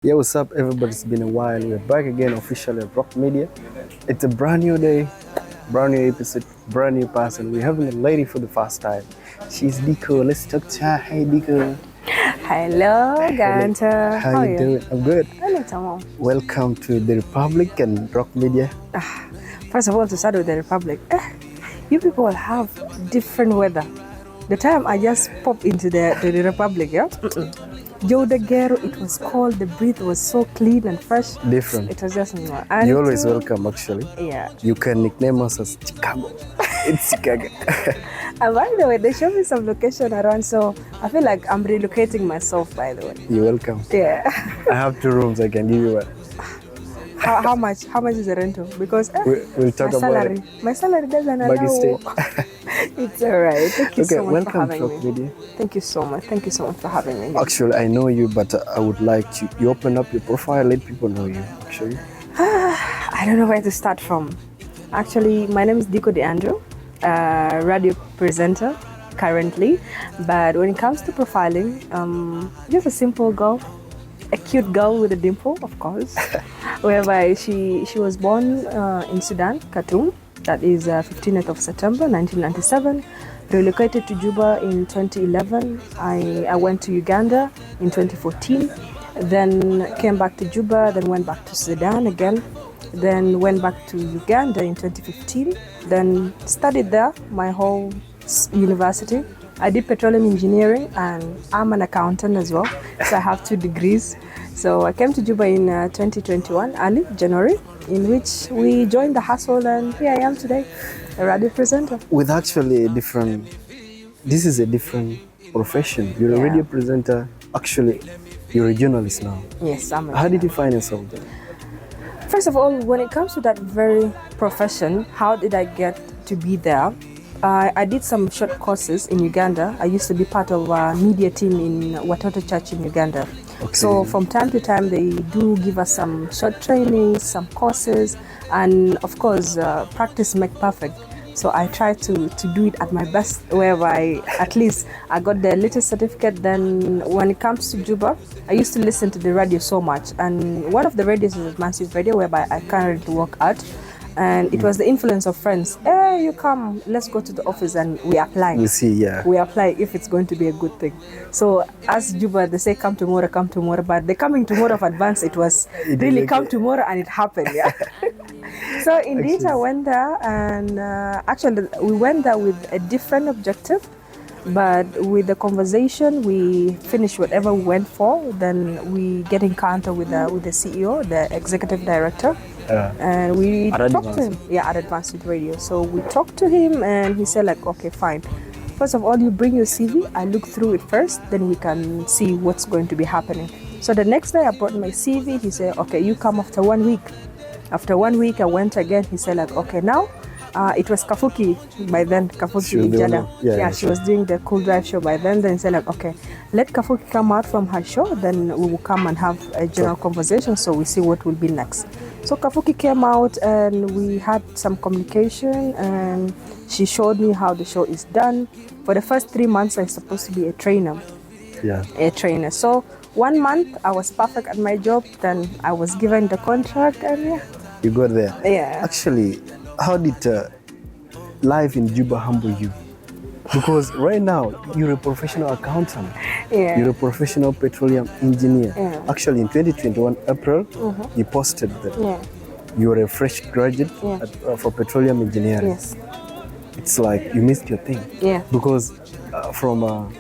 Yeah, what's up, everybody? It's been a while. We're back again officially at Rock Media. It's a brand new day, brand new episode, brand new person. We're having a lady for the first time. She's Diko. Let's talk to her. Hey, Diko. Hello, Ganta. How you doing? I'm good. Hello. Welcome to the Republic and Rock Media. First of all, to start with the Republic, you people have different weather. The time I just popped into the Republic, yeah? Joe the Gero, it was cold, the breath was so clean and fresh. Different. It was just You're always welcome, actually. Yeah. You can nickname us as Chicago. It's Chicago. And by the way, they showed me some location around, so I feel like I'm relocating myself, by the way. You're welcome. Yeah. I have 2 rooms. I can give you one. How much? How much is the rental? Because we'll talk about it. My salary doesn't allow. It's alright. Thank you so much for having me. Thank you so much. Thank you so much for having me. Actually, I know you, but I would like you open up your profile, let people know you. Actually, I don't know where to start from. Actually, my name is Diko DeAndrew, radio presenter currently. But when it comes to profiling, just a simple girl. A cute girl with a dimple, of course, whereby she was born in Sudan, Khartoum. That is 15th of September, 1997. Relocated to Juba in 2011. I went to Uganda in 2014. Then came back to Juba, then went back to Sudan again. Then went back to Uganda in 2015. Then studied there my whole university. I did petroleum engineering and I'm an accountant as well. So I have 2 degrees. So I came to Juba in 2021, early January, in which we joined the hustle, and here I am today, a radio presenter. With actually this is a different profession. You're a radio presenter. Actually, you're a journalist now. Yes, I'm a How did you find yourself there? First of all, when it comes to that very profession, how did I get to be there? I did some short courses in Uganda. I used to be part of a media team in Watoto Church in Uganda. Okay. So from time to time, they do give us some short trainings, some courses, and of course, practice make perfect. So I try to do it at my best, whereby at least I got the little certificate. Then when it comes to Juba, I used to listen to the radio so much. And one of the radios is a massive radio, whereby I currently work at. And it was the influence of friends. Hey, you come, let's go to the office and we apply. You see, yeah. We apply if it's going to be a good thing. So as Juba, they say come tomorrow. But the coming tomorrow of advance, it was really come tomorrow and it happened, yeah. So indeed, I went there and actually we went there with a different objective. But with the conversation, we finished whatever we went for. Then we get in contact with the CEO, the executive director. And we talked to him. Yeah, at Advanced Radio. So we talked to him and he said like, okay, fine. First of all, you bring your CV. I look through it first. Then we can see what's going to be happening. So the next day I brought my CV. He said, okay, you come after 1 week. After 1 week, I went again. He said like, okay, now it was Kafuki by then. Kafuki Jada. Yeah, she was doing the Cool Drive show by then. Then he said like, okay, let Kafuki come out from her show. Then we will come and have a general conversation. So we see what will be next. So Kafuki came out and we had some communication and she showed me how the show is done. For the first 3 months, I was supposed to be a trainer. Yeah. A trainer. So 1 month, I was perfect at my job. Then I was given the contract and yeah. You got there? Yeah. Actually, how did life in Juba humble you? Because right now, you're a professional accountant. Yeah. You're a professional petroleum engineer. Yeah. Actually, in 2021 April, you posted that you are a fresh graduate for petroleum engineering. Yes. It's like you missed your thing. Yeah. Because from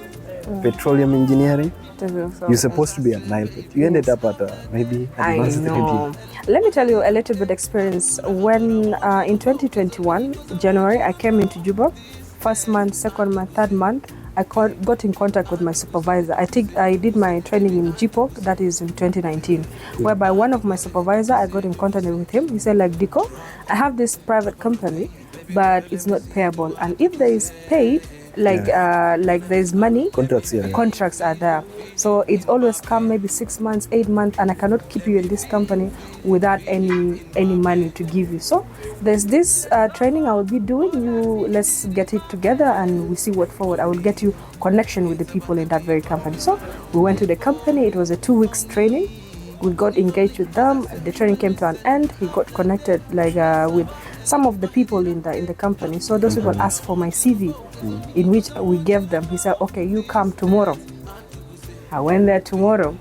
petroleum engineering, you're supposed to be at Nile, but you ended up at maybe advanced. I know. Let me tell you a little bit experience. When in 2021 January, I came into Juba. First month, second month, third month, I got in contact with my supervisor. I did my training in GPOC, that is in 2019, whereby one of my supervisor, I got in contact with him. He said like, Diko, I have this private company, but it's not payable. And if there is paid, like there's money, contracts are there. So it always come maybe 6 months, 8 months, and I cannot keep you in this company without any money to give you. So there's this training I will be doing. Let's get it together and we see what forward. I will get you connection with the people in that very company. So we went to the company. It was a 2 weeks training. we got engaged with them. The training came to an end. He got connected with some of the people in the company. So those people asked for my CV, in which we gave them. He said, okay, you come tomorrow. I went there tomorrow.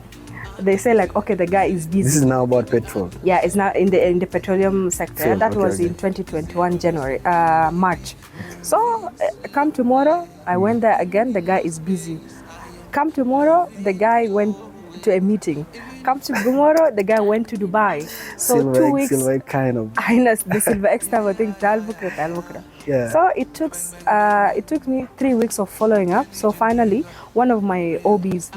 They say like, okay, the guy is busy. This is now about petrol. Yeah, it's now in the petroleum sector. Field, that okay, was okay. in 2021 March. So come tomorrow. I went there again. The guy is busy. Come tomorrow. The guy went to a meeting. Come tomorrow. The guy went to Dubai. So Silver 2 weeks. Silver kind of. I know the Silver Extra. I think Talbukra. Yeah. So it took me 3 weeks of following up. So finally, one of my OBs,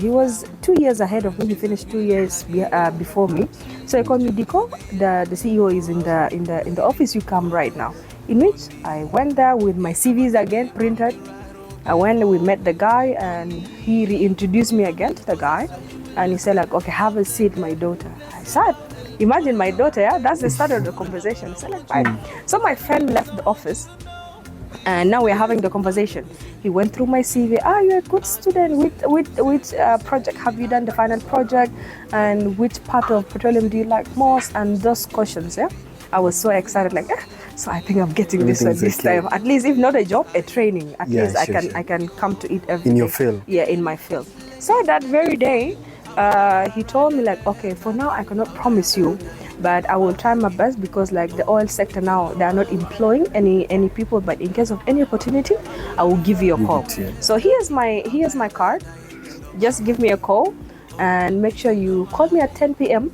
he was 2 years ahead of me. He finished 2 years before me. So he called me, Diko. The CEO is in the office. You come right now. In which I went there with my CVs again printed. I went. We met the guy, and he reintroduced me again to the guy. And he said like, okay, have a seat, my daughter. I sat. Imagine my daughter, yeah? That's the start of the conversation. So like, fine. So my friend left the office, and now we're having the conversation. He went through my CV. You're a good student. Which project have you done the final project? And which part of petroleum do you like most? And those questions, yeah? I was so excited, like, so I think I'm getting this one this time. At least, if not a job, a training. At least I can come to it every day. In your field? Yeah, in my field. So that very day, he told me like, okay, for now I cannot promise you, but I will try my best, because like the oil sector now, they are not employing any people, but in case of any opportunity, I will give you a call. So here's my card. Just give me a call and make sure you call me at 10 p.m.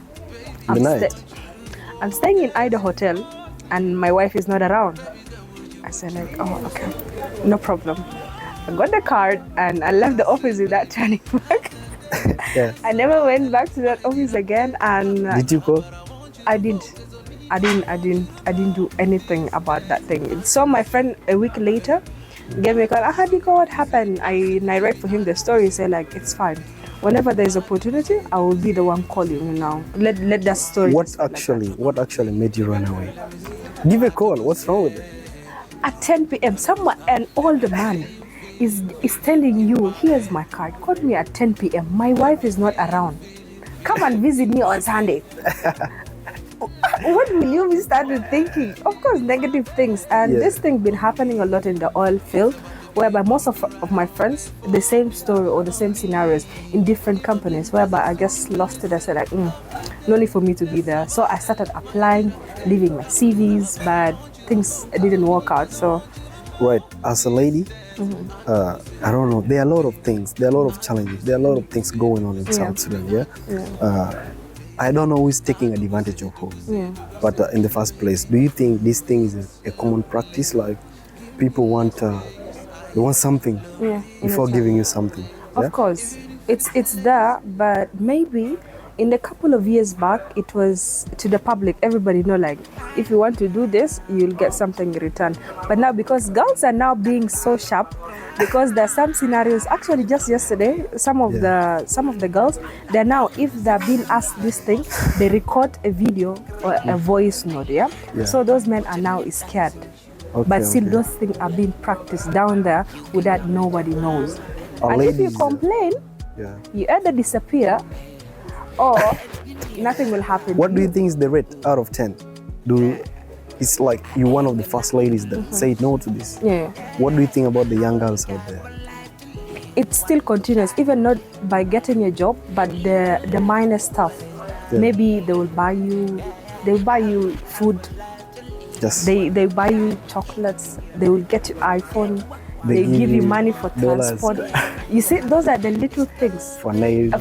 I'm staying in Ida Hotel, and my wife is not around. I said like, oh, okay, no problem. I got the card and I left the office without turning back. Yeah. I never went back to that office again. And did you call? I didn't do anything about that thing. So my friend a week later gave me a call. Diko, what happened? I narrate for him the story. He said like, it's fine. Whenever there's opportunity, I will be the one calling you now. Let that story. What actually made you run away? Give a call. What's wrong with it? At 10 p.m., an older man is telling you, here's my card. Call me at 10 p.m. My wife is not around. Come and visit me on Sunday. What will you be started thinking? Of course, negative things. And this thing been happening a lot in the oil field, whereby most of my friends, the same story or the same scenarios in different companies, whereby I just lost it. I said like, no need for me to be there. So I started applying, leaving my CVs, but things didn't work out. So, right, as a lady, I don't know. There are a lot of things. There are a lot of challenges. There are a lot of things going on in South Sudan. Yeah. I don't know who is taking advantage of who. Yeah. But in the first place, do you think this thing is a common practice? Like people want something before giving you something. Of course, it's there, but maybe in a couple of years back, it was to the public. Everybody know like, if you want to do this, you'll get something in return. But now, because girls are now being so sharp, because there are some scenarios. Actually, just yesterday, some of the girls, they're now, if they're being asked this thing, they record a video or a voice note. Yeah. So those men are now scared. But still, those things are being practiced down there without nobody knows. And if you complain, you either disappear or nothing will happen. What do you think is the rate out of 10? It's like you're one of the first ladies that say no to this. Yeah. What do you think about the young girls out there? It still continues, even not by getting a job, but the minor stuff. Yeah. Maybe they will buy you food. They buy you chocolates. They will get you iPhone. They give you money for transport. You see, those are the little things. For nails.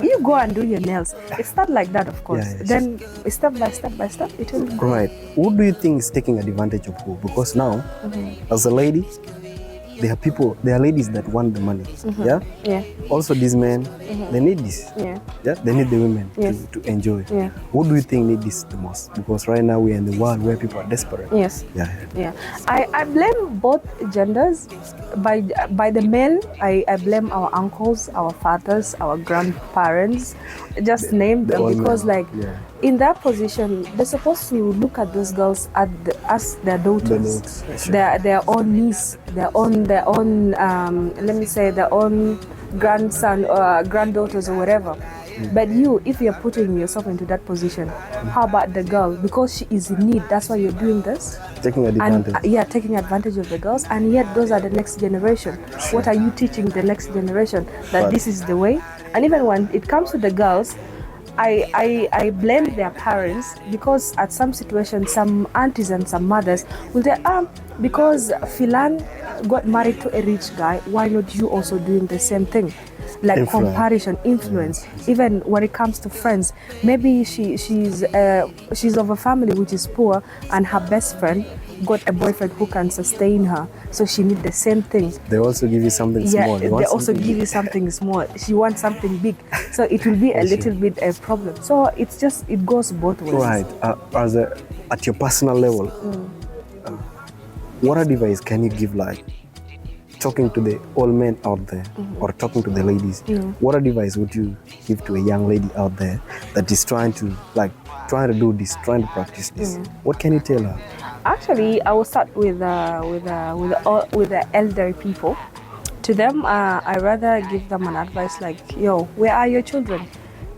You go and do your nails. It's not like that, of course. Then step by step, it will go. Right. Who do you think is taking advantage of who? Because now, as a lady, there are ladies that want the money. Yeah. Also, these men, they need this. Yeah. They need the women to enjoy. Yeah. Who do you think need this the most? Because right now we're in the world where people are desperate. Yes. Yeah. I blame both genders. By the male, I blame our uncles, our fathers, our grandparents. Just name them, because in that position, they're supposed to look at those girls as their daughters, their own niece, their own let me say their own grandson or granddaughters or whatever. But you, if you're putting yourself into that position, how about the girl? Because she is in need, that's why you're doing this. Taking advantage. And taking advantage of the girls, and yet those are the next generation. Sure. What are you teaching the next generation? That this is the way? And even when it comes to the girls, I blame their parents, because at some situations, some aunties and some mothers will say, because Filan got married to a rich guy, why not you also doing the same thing? Like comparison, influence. Even when it comes to friends, maybe she's of a family which is poor, and her best friend got a boyfriend who can sustain her, so she needs the same thing. They also give you something small. They also give you something small. She wants something big, so it will be a little bit a problem. So it goes both ways. Right. At your personal level, what advice can you give, like talking to the old men out there, or talking to the ladies? What advice would you give to a young lady out there that is trying to do this, trying to practice this? What can you tell her? Actually, I will start with the elder people. To them, I rather give them an advice like, yo, where are your children?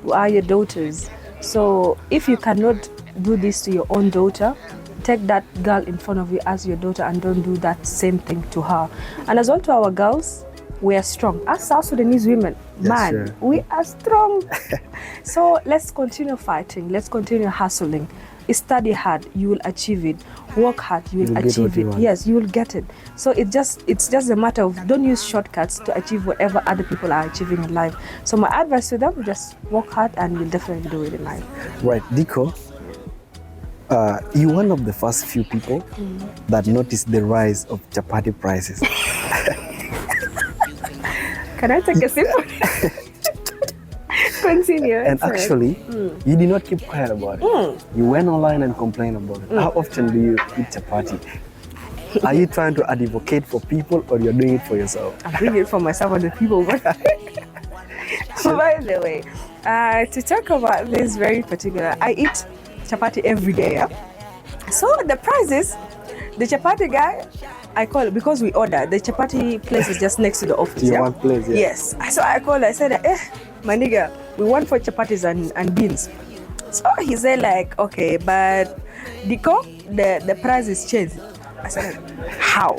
Where are your daughters? So if you cannot do this to your own daughter, take that girl in front of you as your daughter, and don't do that same thing to her. And as well to our girls, we are strong. As South Sudanese women, we are strong. So let's continue fighting. Let's continue hustling. Study hard, you will achieve it. Work hard, you will achieve it. Yes, you will get it. So it's just a matter of, don't use shortcuts to achieve whatever other people are achieving in life. So my advice to them, just work hard and you'll definitely do it in life. Right, Diko, you're one of the first few people that noticed the rise of chapati prices. Can I take a sip? Continue. And actually, you did not keep quiet about it. You went online and complained about it. How often do you eat chapati? Are you trying to advocate for people, or you're doing it for yourself? I'm doing it for myself and the people. By the way, to talk about this very particular, I eat chapati every day. Yeah? So the prices, the chapati guy, I call it, because we order. The chapati place is just next to the office. One place, yeah. Yes. So I called, I said, my nigga, we want 4 chapatis and beans. So he said like, okay, but Diko, the price is changed. I said, like, how?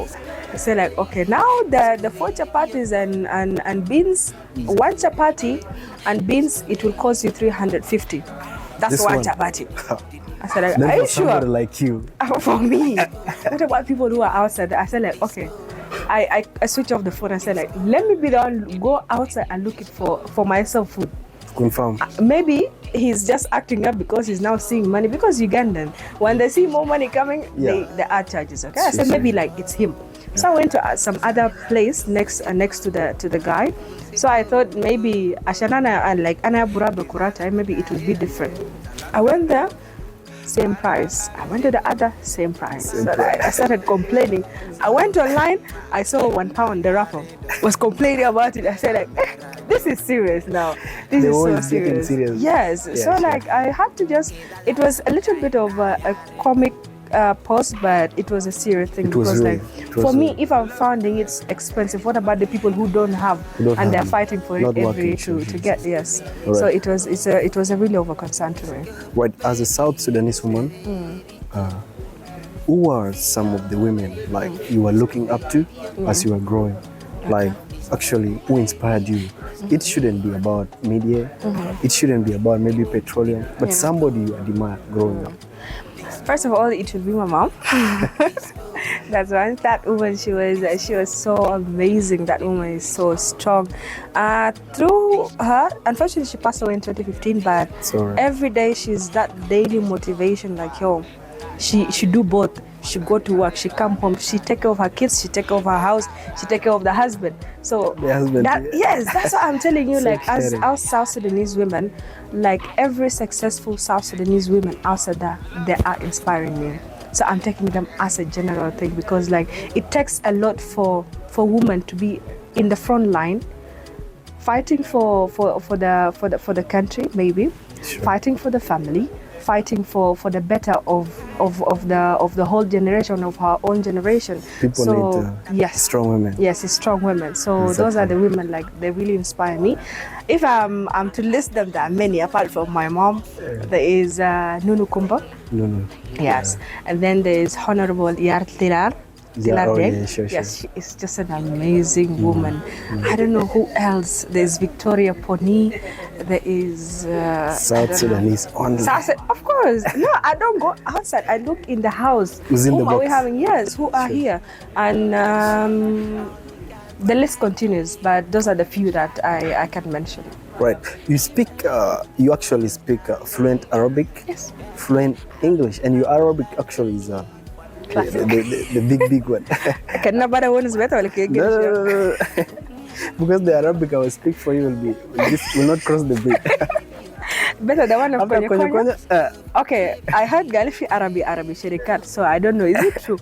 He said like, okay, now the 4 chapatis and beans, 1 chapati and beans, it will cost you 350. That's This one one. chapati. I said like, Then are you for somebody sure? like you. For me. What about people who are outside? I said like, okay. I switch off the phone. I said like, let me be the one, go outside and look it for myself food. Confirm. Maybe he's just acting up because he's now seeing money, because Ugandan, when they see more money coming, they add charges. Okay, I said maybe like it's him. So I went to some other place next to the guy. So I thought maybe Ashanana and like Ana Burabe Kurata, maybe it would be different. I went there, same price. I went to the other, same price. I started complaining. I went online, I saw £1, the rapper was complaining about it. I said like, this is serious now. This is so serious. Yes. Yeah, so like I had to just, it was a little bit of a comic post, but it was a serious thing, because like for me, if I'm finding it's expensive, what about the people who don't have and they're fighting for it every day to get? Yes. Right. So it was a really over concern to me. Right. As a South Sudanese woman, who are some of the women like you were looking up to as you were growing? Like actually, who inspired you? It shouldn't be about media. It shouldn't be about maybe petroleum, but somebody you admire growing up. First of all, it should be my mom. That's one. That woman, she was so amazing. That woman is so strong. Through her, unfortunately, she passed away in 2015. But every day, she's that daily motivation. Like, yo, she do both. She go to work, she come home, she take care of her kids, she take care of her house, she take care of the husband. So the husband, yes, that's what I'm telling you. Like as our South Sudanese women, like every successful South Sudanese women outside there, they are inspiring me. So I'm taking them as a general thing, because like it takes a lot for women to be in the front line, fighting for the country, maybe fighting for the family, fighting for the better of the whole generation, of our own generation. People so need strong women. Yes, it's strong women. So those are the women, like, they really inspire me. If I'm to list them, there are many apart from my mom. There is Nunu Kumba. Nunu. Yes, and then there is Honorable Yar Tirar. Sure. Yes, she is just an amazing woman. I don't know who else. There's Victoria Poni. There is South Sudanese only. Of course. No, I don't go outside. I look in the house. Who's in the box? Are we having? Yes, who are here? And the list continues, but those are the few that I can mention. Right. You actually speak fluent Arabic, Yes. fluent English, and your Arabic actually is the big one. Can nobody one is better? No. Because the Arabic I will speak for you will not cross the bridge. Better the one of After Konya. Okay, I heard Galifi Arabi Shirikat, so I don't know. Is it true?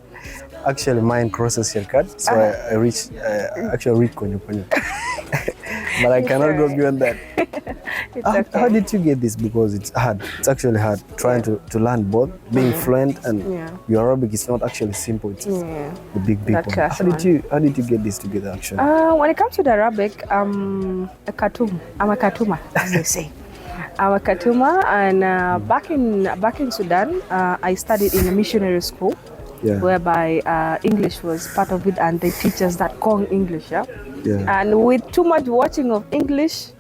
Actually, mine crosses Shirkat, so I actually read Konya. But I cannot go beyond that. How did you get this? Because it's hard. It's actually hard trying to learn both, being fluent and your Arabic is not actually simple. It's the big one. How did you get this together actually? When it comes to the Arabic, I'm a Katuma, as they say. I'm a Katuma, and back in Sudan, I studied in a missionary school. Yeah. Whereby English was part of it, and they teach us that Kong English, And with too much watching of English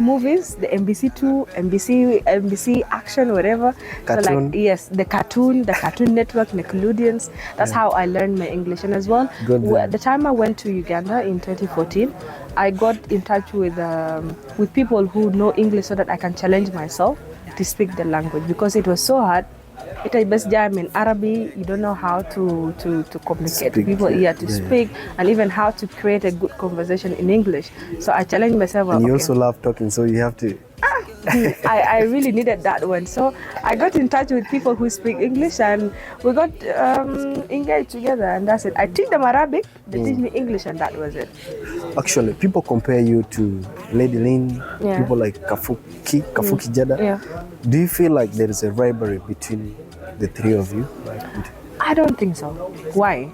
movies, the MBC2, MBC Action, whatever. Cartoon. So like, yes, the Cartoon Network, Nickelodeons. That's how I learned my English. And as well, the time I went to Uganda in 2014, I got in touch with people who know English so that I can challenge myself to speak the language, because it was so hard. It is best jam in Arabic. You don't know how to communicate to people, speak, and even how to create a good conversation in English. So I challenged myself. And you also love talking, so you have to. I really needed that one. So I got in touch with people who speak English, and we got engaged together, and that's it. I teach them Arabic, they teach me English, and that was it. Actually, people compare you to Lady Lynn, people like Kafuki Jada. Yeah. Do you feel like there is a rivalry between the three of you? I don't think so. Why?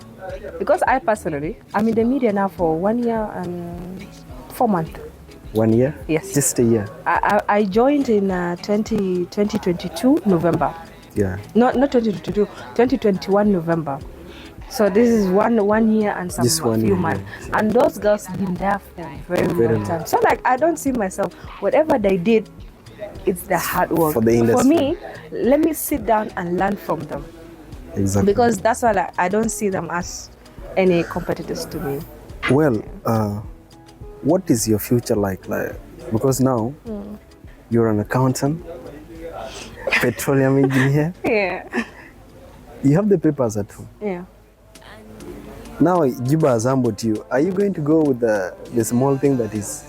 Because I personally, I'm in the media now for 1 year and 4 months. 1 year? Yes. Just a year? I joined in 2022 November. Yeah. Not 2022, 2021 November. So this is one year and some few months. And those girls have been there for a very long time. So like, I don't see myself, whatever they did, it's the hard work. For the industry. For me, let me sit down and learn from them. Exactly. Because that's why I don't see them as any competitors to me. Well, what is your future like? Because now you're an accountant, petroleum engineer. Yeah. You have the papers at home. Yeah. Now Juba has humbled you. Are you going to go with the small thing that is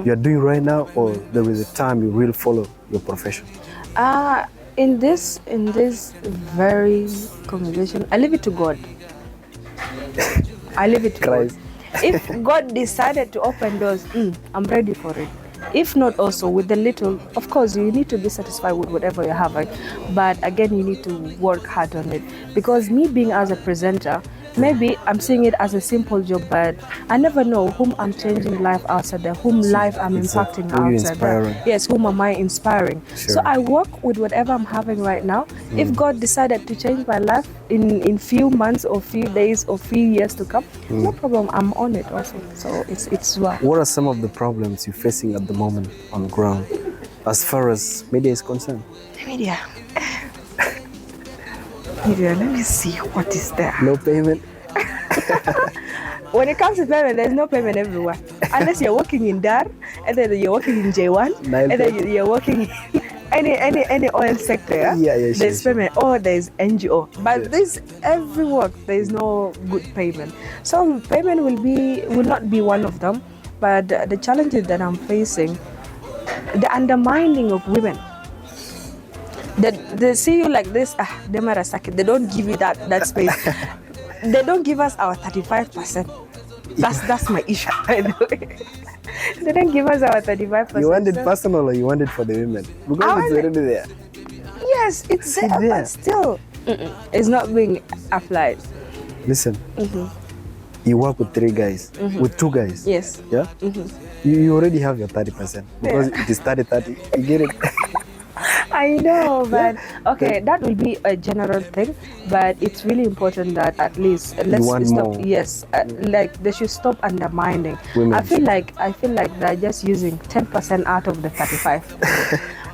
you're doing right now, or there is a time you will follow your profession? In this very conversation, I leave it to God. I leave it to God. If God decided to open doors, I'm ready for it. If not, also with the little, of course, you need to be satisfied with whatever you have, right? But again, you need to work hard on it. Because me being as a presenter, maybe I'm seeing it as a simple job, but I never know whom I'm changing life outside there, whom life I'm impacting outside there. Yes, whom am I inspiring? Sure. So I work with whatever I'm having right now. If God decided to change my life in few months or few days or few years to come, no problem, I'm on it also. So it's well. What are some of the problems you're facing at the moment on the ground as far as media is concerned? Media, let me see what is there. No payment? When it comes to payment, there's no payment everywhere. Unless you're working in Dar, and then you're working in J1, and then you're working in any oil sector. There's payment, or there's NGO. But this every work, there's no good payment. So payment will not be one of them. But the challenges that I'm facing, the undermining of women. They see you like this, they don't give you that space. They don't give us our 35%. That's my issue. They don't give us our 35%. You want it personal, or you want it for the women? Because it's already there. Yes, it's there, but still, it's not being applied. Listen, you work with 3 guys, with 2 guys. Yes. Yeah? You already have your 30% because it is 30-30. You get it? I know, but okay, that will be a general thing, but it's really important that at least let's want stop. more. Yes, like they should stop undermining. Women. I feel like they're just using 10% out of the 35.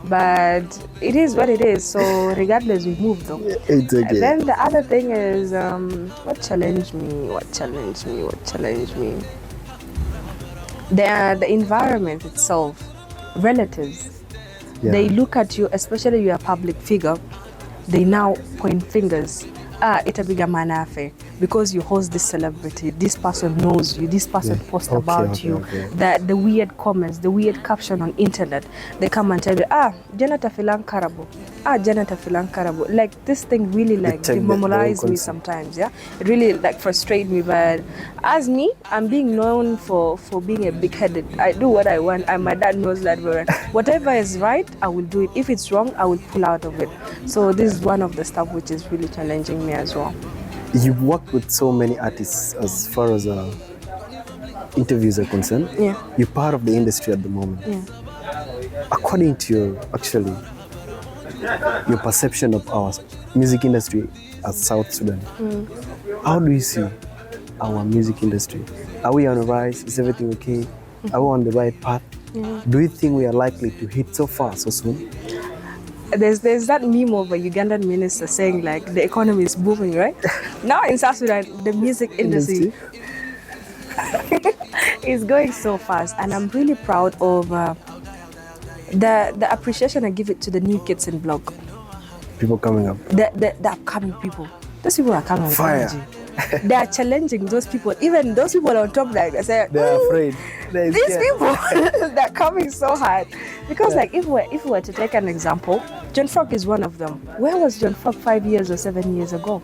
But it is what it is. So regardless, we move though. It's okay. And then the other thing is what challenged me. The environment itself, relatives. Yeah. They look at you, especially you're a public figure, they now point fingers. Itabiga manafe, because you host this celebrity, this person knows you, this person posts about you. That the weird comments, the weird caption on internet, they come and tell you, Janata filan karabo. Janata filan karabo. Like this thing really like demoralizes me sometimes, yeah. It really like frustrates me, but as me, I'm being known for being a big-headed. I do what I want, and my dad knows that very well. Whatever is right, I will do it. If it's wrong, I will pull out of it. So this is one of the stuff which is really challenging me as well. You've worked with so many artists as far as interviews are concerned. Yeah. You're part of the industry at the moment. Yeah. According to your perception of our music industry as South Sudan, how do you see our music industry? Are we on a rise? Is everything okay? Are we on the right path? Yeah. Do you think we are likely to hit so far so soon? There's that meme of a Ugandan minister saying like the economy is booming, right? Now in South Sudan, the music industry is going so fast, and I'm really proud of the appreciation I give it to the new kids in blog. People coming up. The upcoming people. Those people are coming with Fire. energy. They are challenging those people. Even those people on top, like they say, they're afraid. These people, they're coming so hard. Because like if we were to take an example, John Frog is one of them. Where was John Frog 5 years or 7 years ago?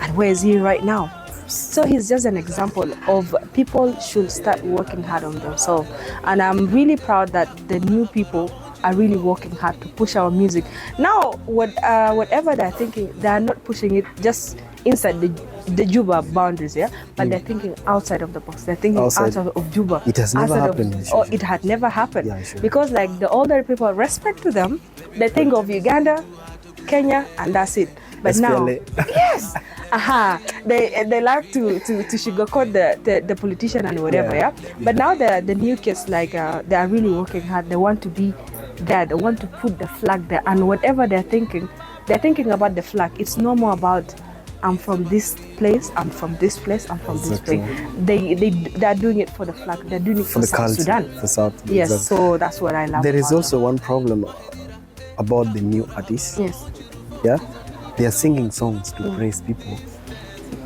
And where is he right now? So he's just an example of people should start working hard on themselves. And I'm really proud that the new people are really working hard to push our music. Now, whatever they're thinking, they're not pushing it just inside the Juba boundaries, yeah? But they're thinking outside of the box. They're thinking outside of Juba. It has never happened. It had never happened. Yeah, sure. Because like the older people, respect to them, they think of Uganda, Kenya, and that's it. But now, yes, they like to sugarcoat the politician and whatever, yeah. But now the new kids, like they are really working hard. They want to be there. They want to put the flag there, and whatever they're thinking about the flag. It's no more about I'm from this place, I'm from this place, I'm from this place. They're doing it for the flag. They're doing it for South culture, Sudan. for South. Yes, exactly. so that's what I love. There is also one problem about the new artists. Yes. Yeah, they are singing songs to praise people.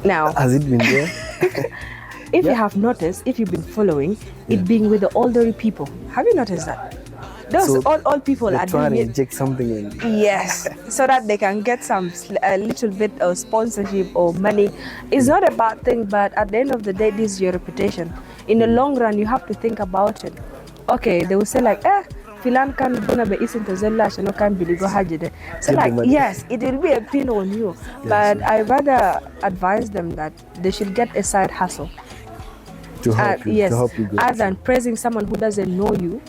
Now, has it been there? If you have noticed, if you've been following, it being with the older people. Have you noticed that? Those old people are trying doing to inject something in. Yes, so that they can get a little bit of sponsorship or money. It's not a bad thing, but at the end of the day, this is your reputation. In the long run, you have to think about it. Okay, they will say like, filan kan gonna be isn't a zella, no can be go hajide. So like, yes, it will be a pin on you. But I rather advise them that they should get a side hustle. To help you go. Other than praising someone who doesn't know you,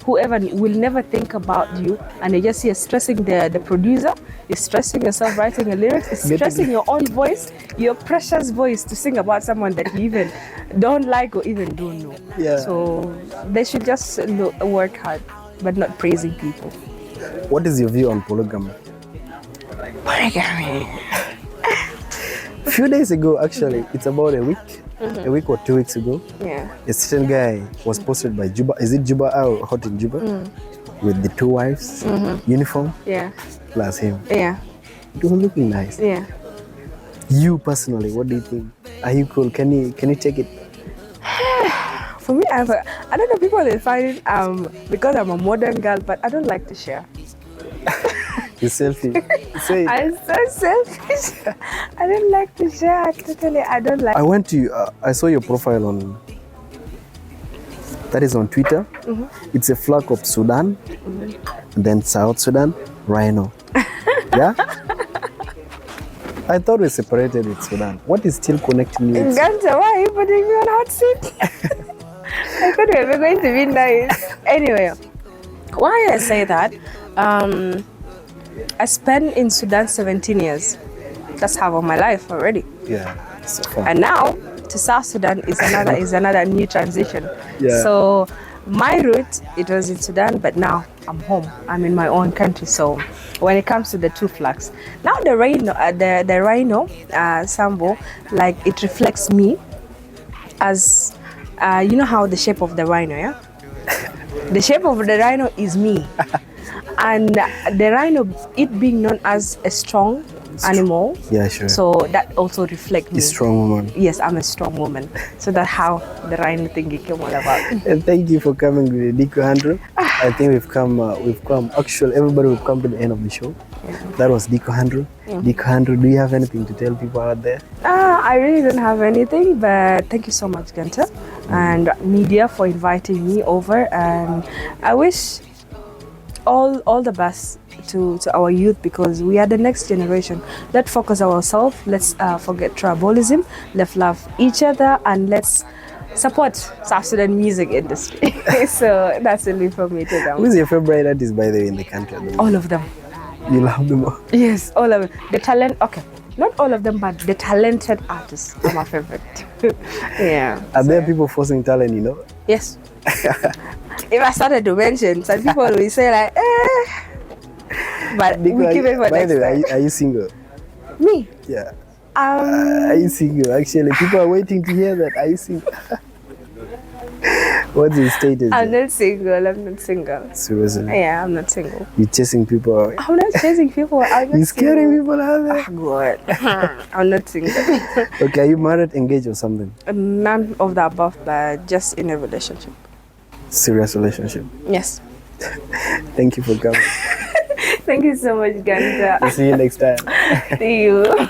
whoever will never think about you, and they just see stressing the producer, you're stressing yourself writing a lyric, it's stressing your own voice, your precious voice to sing about someone that you even don't like or even don't know. Yeah. So they should just work hard, but not praising people. What is your view on polygamy? Polygamy. A few days ago, actually, it's about a week or 2 weeks ago. Yeah. A certain guy was posted by Juba. Is it Juba or Hot in Juba? With the 2 wives, uniform, plus him. Yeah. It was looking nice. Yeah. You personally, what do you think? Are you cool? Can you take it? For me, I don't know, people they find it because I'm a modern girl, but I don't like to share. You're selfish. Say it. I'm so selfish. I don't like to share. Totally, I don't like. I went to I saw your profile on that is on Twitter. It's a flag of Sudan, and then South Sudan, rhino. Yeah? I thought we separated with Sudan. What is still connecting you? Ganta, why are you putting me on hot seat? I thought we were going to be nice. Anyway, why I say that, I spent in Sudan 17 years. That's half of my life already. Yeah, so far. And now to South Sudan is another new transition. Yeah. So my route, it was in Sudan, but now I'm home. I'm in my own country. So when it comes to the two flags, now the rhino Sambo, like it reflects me as you know how the shape of the rhino, yeah? The shape of the rhino is me. And the rhino, it being known as a strong animal. Yeah, sure. So that also reflects me. A strong woman. Yes, I'm a strong woman. So that's how the rhino thingy came all about. And thank you for coming with Diko 100. I think we've come, actually, everybody, we've come to the end of the show. Yeah. That was Diko 100. Yeah. Diko 100, do you have anything to tell people out there? I really don't have anything, but thank you so much, Ganta, and media for inviting me over. And I wish all the best to our youth, because we are the next generation. Let's focus ourselves. Let's forget tribalism. Let's love each other, and let's support South Sudan music industry. So that's really for me to them. Who's your favorite artist, by the way, in the country at the moment? All of them. You love them all? Yes, all of them. The talent. Okay, not all of them, but the talented artists are my favorite. Yeah. Are there people forcing talent? You know? Yes. If I started to mention, some people will say like, but Diko, we keep it for by next the way, time. are you single? Me? Yeah. Um, Are you single? Actually, people are waiting to hear that. Are you single? What's the status? I'm not single. Seriously? Yeah, I'm not single. You're chasing people out. I'm not chasing people. I'm not You're scaring single. people out there. Good. I'm not single. Okay, are you married, engaged, or something? None of the above, but just in a relationship. Serious relationship. Yes. Thank you for coming. Thank you so much, Ganta. See you next time. See you.